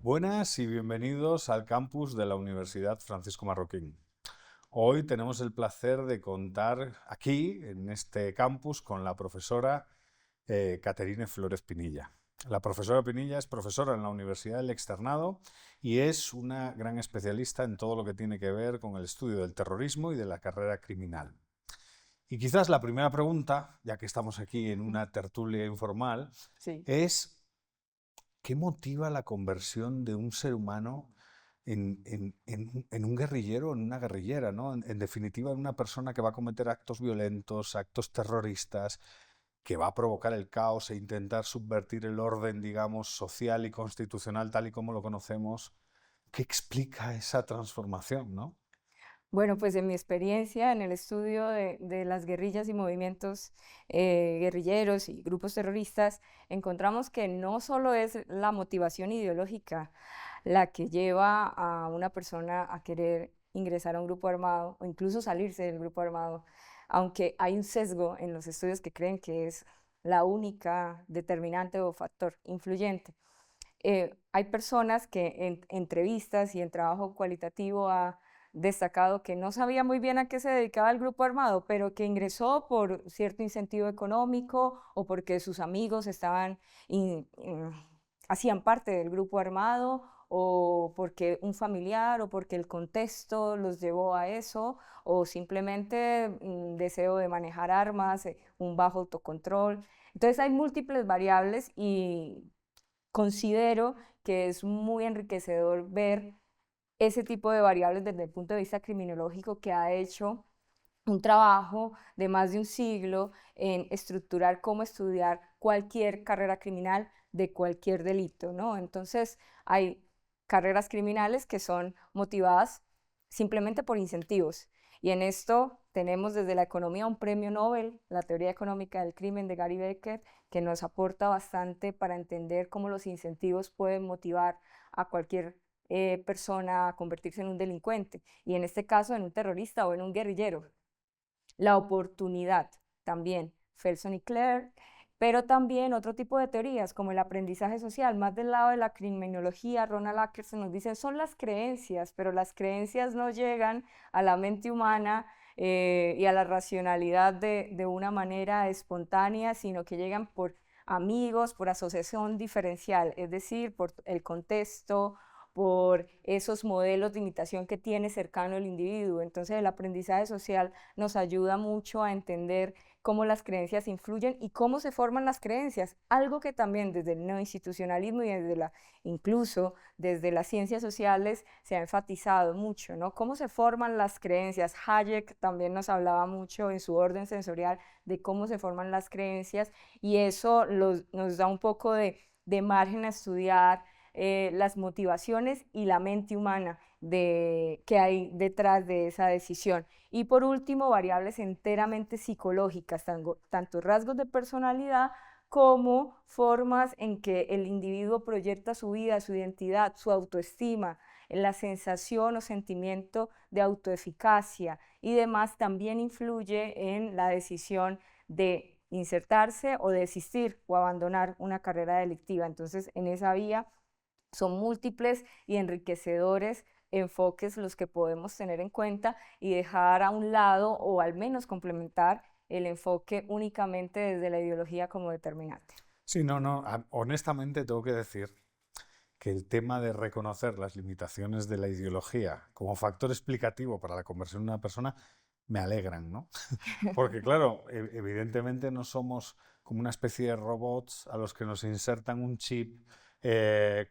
Buenas y bienvenidos al campus de la Universidad Francisco Marroquín. Hoy tenemos el placer de contar aquí, en este campus, con la profesora Caterine Flores Pinilla. La profesora Pinilla es profesora en la Universidad del Externado y es una gran especialista en todo lo que tiene que ver con el estudio del terrorismo y de la carrera criminal. Y quizás la primera pregunta, ya que estamos aquí en una tertulia informal, Sí. es ¿qué motiva la conversión de un ser humano en un guerrillero o en una guerrillera, ¿no? En definitiva, en una persona que va a cometer actos violentos, actos terroristas, que va a provocar el caos e intentar subvertir el orden, digamos, social y constitucional tal y como lo conocemos? ¿Qué explica esa transformación, no? Bueno, pues en mi experiencia en el estudio de las guerrillas y movimientos guerrilleros y grupos terroristas, encontramos que no solo es la motivación ideológica la que lleva a una persona a querer ingresar a un grupo armado o incluso salirse del grupo armado, aunque hay un sesgo en los estudios que creen que es la única determinante o factor influyente. Hay personas que en entrevistas y en trabajo cualitativo ha destacado que no sabía muy bien a qué se dedicaba el grupo armado, pero que ingresó por cierto incentivo económico o porque sus amigos hacían parte del grupo armado o porque un familiar o porque el contexto los llevó a eso o simplemente deseo de manejar armas, un bajo autocontrol. Entonces hay múltiples variables y considero que es muy enriquecedor ver ese tipo de variables desde el punto de vista criminológico que ha hecho un trabajo de más de un siglo en estructurar cómo estudiar cualquier carrera criminal de cualquier delito, ¿no? Entonces, hay carreras criminales que son motivadas simplemente por incentivos. Y en esto tenemos desde la economía un premio Nobel, la teoría económica del crimen de Gary Becker, que nos aporta bastante para entender cómo los incentivos pueden motivar a cualquier persona a convertirse en un delincuente, y en este caso en un terrorista o en un guerrillero. La oportunidad también, Felson y Clare, pero también otro tipo de teorías como el aprendizaje social, más del lado de la criminología. Ronald Ackerson nos dice, son las creencias, pero las creencias no llegan a la mente humana y a la racionalidad de una manera espontánea, sino que llegan por amigos, por asociación diferencial, es decir, por el contexto, por esos modelos de imitación que tiene cercano el individuo. Entonces el aprendizaje social nos ayuda mucho a entender cómo las creencias influyen y cómo se forman las creencias, algo que también desde el neoinstitucionalismo y incluso desde las ciencias sociales se ha enfatizado mucho, ¿no? Cómo se forman las creencias. Hayek también nos hablaba mucho en su orden sensorial de cómo se forman las creencias, y eso nos da un poco de margen a estudiar las motivaciones y la mente humana que hay detrás de esa decisión. Y por último, variables enteramente psicológicas, tanto rasgos de personalidad como formas en que el individuo proyecta su vida, su identidad, su autoestima, la sensación o sentimiento de autoeficacia y demás también influye en la decisión de insertarse o desistir o abandonar una carrera delictiva. Entonces, en esa vía son múltiples y enriquecedores enfoques los que podemos tener en cuenta y dejar a un lado o al menos complementar el enfoque únicamente desde la ideología como determinante. Sí, no, honestamente tengo que decir que el tema de reconocer las limitaciones de la ideología como factor explicativo para la conversión de una persona me alegran, ¿no? Porque claro, evidentemente no somos como una especie de robots a los que nos insertan un chip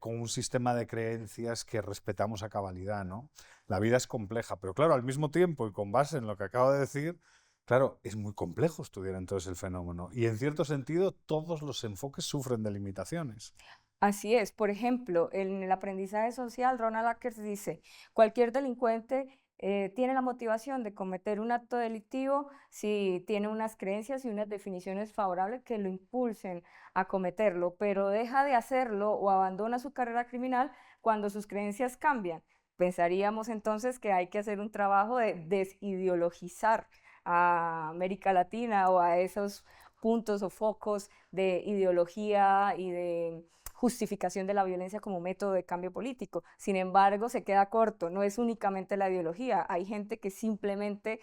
con un sistema de creencias que respetamos a cabalidad, ¿no? La vida es compleja, pero claro, al mismo tiempo y con base en lo que acabo de decir, claro, es muy complejo estudiar entonces el fenómeno y en cierto sentido todos los enfoques sufren de limitaciones. Así es. Por ejemplo, en el aprendizaje social, Ronald Ackers dice, cualquier delincuente tiene la motivación de cometer un acto delictivo si tiene unas creencias y unas definiciones favorables que lo impulsen a cometerlo, pero deja de hacerlo o abandona su carrera criminal cuando sus creencias cambian. Pensaríamos entonces que hay que hacer un trabajo de desideologizar a América Latina o a esos puntos o focos de ideología y de justificación de la violencia como método de cambio político. Sin embargo, se queda corto, no es únicamente la ideología, hay gente que simplemente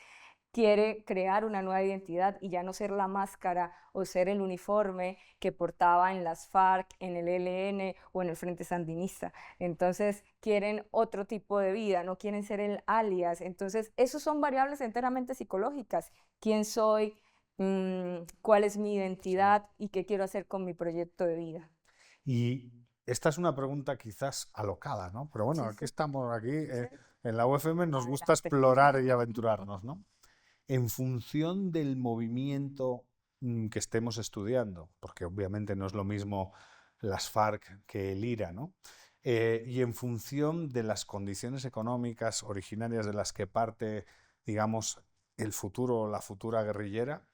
quiere crear una nueva identidad y ya no ser la máscara o ser el uniforme que portaba en las FARC, en el ELN o en el Frente Sandinista. Entonces quieren otro tipo de vida, no quieren ser el alias. Entonces, esos son variables enteramente psicológicas. ¿Quién soy? ¿Cuál es mi identidad? ¿Y qué quiero hacer con mi proyecto de vida? Y esta es una pregunta quizás alocada, ¿no? Pero bueno, Sí, aquí sí, estamos, aquí sí. en la UFM nos gusta Adelante. explorar y aventurarnos, ¿no? En función del movimiento que estemos estudiando, porque obviamente no es lo mismo las FARC que el IRA, ¿no? Y en función de las condiciones económicas originarias de las que parte, digamos, el futuro o la futura guerrillera,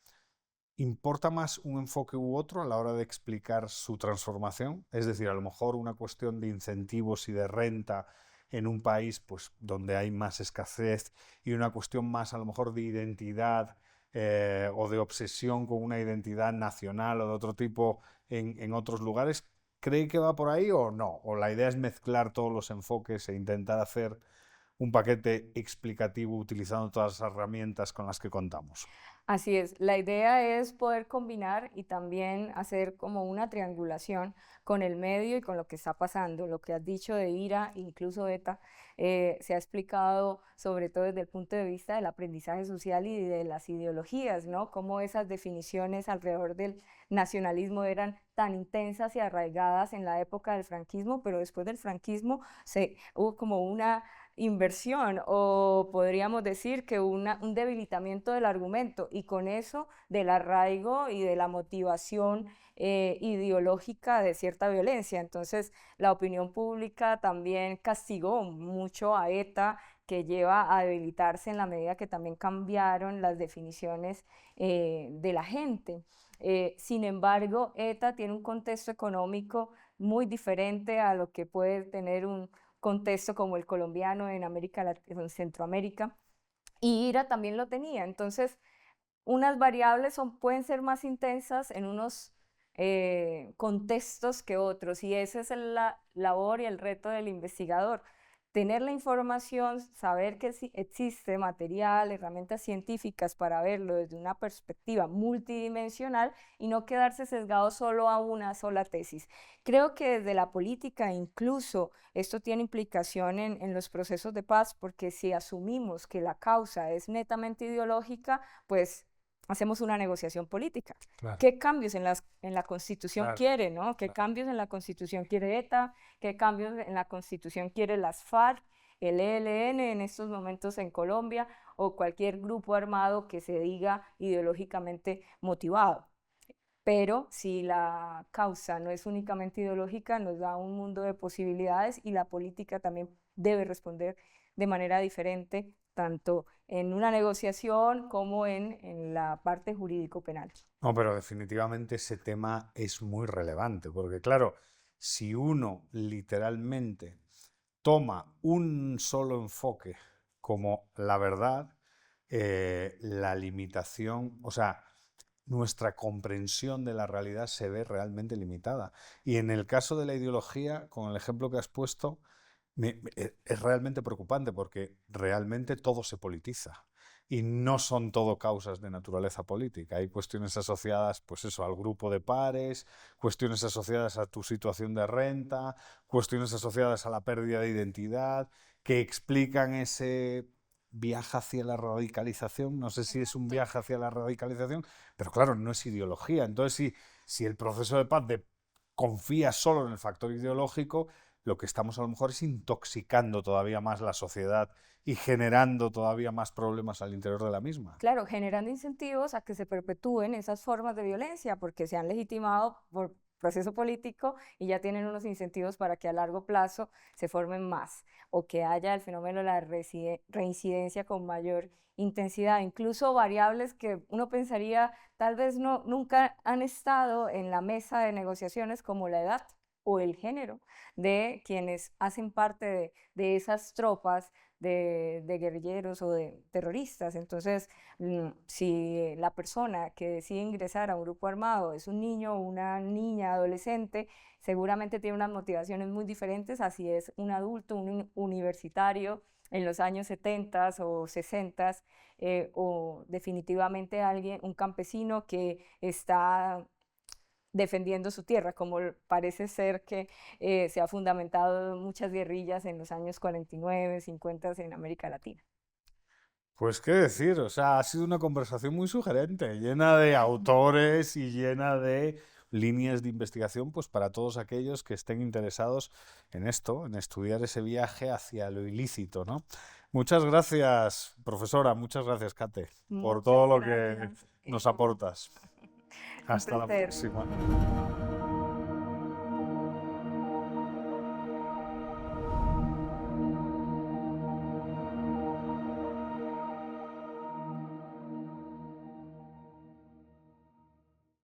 ¿importa más un enfoque u otro a la hora de explicar su transformación? Es decir, a lo mejor una cuestión de incentivos y de renta en un país pues, donde hay más escasez y una cuestión más a lo mejor de identidad o de obsesión con una identidad nacional o de otro tipo en otros lugares. ¿Cree que va por ahí o no? ¿O la idea es mezclar todos los enfoques e intentar hacer un paquete explicativo utilizando todas las herramientas con las que contamos? Así es, la idea es poder combinar y también hacer como una triangulación con el medio y con lo que está pasando. Lo que has dicho de IRA, incluso ETA, se ha explicado sobre todo desde el punto de vista del aprendizaje social y de las ideologías, ¿no? Cómo esas definiciones alrededor del nacionalismo eran tan intensas y arraigadas en la época del franquismo, pero después del franquismo hubo como una inversión o podríamos decir que un debilitamiento del argumento y con eso del arraigo y de la motivación ideológica de cierta violencia. Entonces, la opinión pública también castigó mucho a ETA, que lleva a debilitarse en la medida que también cambiaron las definiciones de la gente. Sin embargo, ETA tiene un contexto económico muy diferente a lo que puede tener un contexto como el colombiano en Centroamérica, y IRA también lo tenía. Entonces, unas variables pueden ser más intensas en unos contextos que otros, y esa es la labor y el reto del investigador. Tener la información, saber que existe material, herramientas científicas para verlo desde una perspectiva multidimensional y no quedarse sesgado solo a una sola tesis. Creo que desde la política incluso esto tiene implicación en los procesos de paz, porque si asumimos que la causa es netamente ideológica, pues hacemos una negociación política. Claro, ¿Qué cambios en la Constitución claro, quiere, no? ¿Qué claro. cambios en la Constitución quiere ETA? ¿Qué cambios en la Constitución quiere las FARC, el ELN en estos momentos en Colombia o cualquier grupo armado que se diga ideológicamente motivado? Pero si la causa no es únicamente ideológica, nos da un mundo de posibilidades y la política también debe responder de manera diferente, tanto en una negociación como en la parte jurídico-penal. No, pero definitivamente ese tema es muy relevante, porque claro, si uno literalmente toma un solo enfoque como la verdad, la limitación, o sea, nuestra comprensión de la realidad se ve realmente limitada. Y en el caso de la ideología, con el ejemplo que has puesto, es realmente preocupante porque realmente todo se politiza y no son todo causas de naturaleza política. Hay cuestiones asociadas, pues eso, al grupo de pares, cuestiones asociadas a tu situación de renta, cuestiones asociadas a la pérdida de identidad, que explican ese viaje hacia la radicalización. No sé si es un viaje hacia la radicalización, pero claro, no es ideología. Entonces, si el proceso de paz confía solo en el factor ideológico, lo que estamos a lo mejor es intoxicando todavía más la sociedad y generando todavía más problemas al interior de la misma. Claro, generando incentivos a que se perpetúen esas formas de violencia porque se han legitimado por proceso político y ya tienen unos incentivos para que a largo plazo se formen más o que haya el fenómeno de la reincidencia con mayor intensidad, incluso variables que uno pensaría tal vez nunca han estado en la mesa de negociaciones como la edad. o el género de quienes hacen parte de esas tropas de guerrilleros o de terroristas. Entonces, si la persona que decide ingresar a un grupo armado es un niño o una niña, adolescente, seguramente tiene unas motivaciones muy diferentes a si es un adulto, un universitario en los años 70 o 60, o definitivamente alguien, un campesino que está defendiendo su tierra, como parece ser que se ha fundamentado muchas guerrillas en los años 49, 50 en América Latina. Pues qué decir, o sea, ha sido una conversación muy sugerente, llena de autores y llena de líneas de investigación, pues para todos aquellos que estén interesados en esto, en estudiar ese viaje hacia lo ilícito, ¿no? Muchas gracias, profesora, muchas gracias, Kate, por todo Muchas lo que gracias. nos aportas. Un Hasta la placer. próxima.